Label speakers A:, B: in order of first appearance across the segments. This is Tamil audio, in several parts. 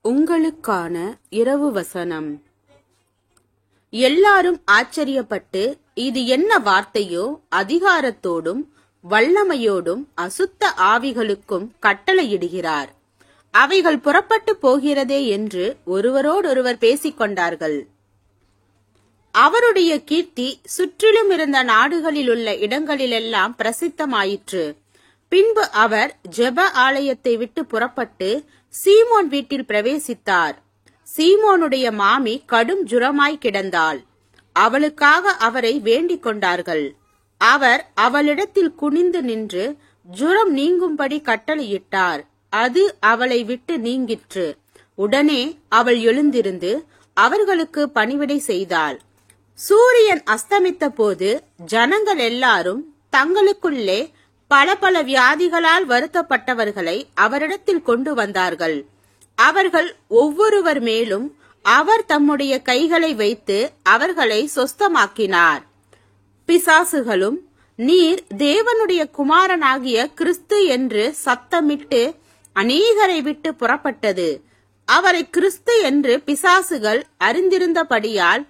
A: உங்களுக்கான இரவு வசனம். எல்லாரும் ஆச்சரியப்பட்டு, இது என்ன வார்த்தையோ, அதிகாரத்தோடும் வல்லமையோடும் அசுத்த ஆவிகளுக்கும் கட்டளையிடுகிறார், அவைகள் புறப்பட்டு போகிறதே என்று ஒருவரோடொருவர் பேசிக் கொண்டார்கள். அவருடைய கீர்த்தி சுற்றிலும் இருந்த நாடுகளில் உள்ள இடங்களிலெல்லாம் பிரசித்தமாயிற்று. பின்பு அவர் ஜெப ஆலயத்தை விட்டு புறப்பட்டு சீமோன் வீட்டில் பிரவேசித்தார். சீமோனுடைய மாமி கடும் ஜுரமாய் கிடந்தாள். அவளுக்காக அவரை வேண்டிக் கொண்டார்கள். அவர் அவளிடத்தில் குனிந்து நின்று ஜுரம் நீங்கும்படி கட்டளையிட்டார். அது அவளை விட்டு நீங்கிற்று. உடனே அவள் எழுந்திருந்து அவர்களுக்கு பணிவிடை செய்தாள். சூரியன் அஸ்தமித்த போது ஜனங்கள் எல்லாரும் தங்களுக்குள்ளே பல பல வியாதிகளால் வருத்தப்பட்டவர்களை அவரிடத்தில் கொண்டு வந்தார்கள். அவர்கள் ஒவ்வொருவர் மேலும் அவர் தம்முடைய கைகளை வைத்து அவர்களை சொஸ்தமாக்கினார். பிசாசுகளும், நீர் தேவனுடைய குமாரனாகிய கிறிஸ்து என்று சத்தமிட்டு அநேகரை விட்டு புறப்பட்டது. அவரை கிறிஸ்து என்று பிசாசுகள் அறிந்திருந்தபடியால்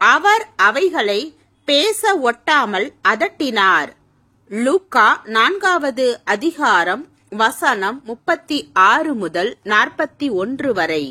A: அவர் அவைகளை பேச ஒட்டாமல் அதட்டினார். லூக்கா 4வது அதிகாரம் வசனம் 36 முதல் 41 வரை.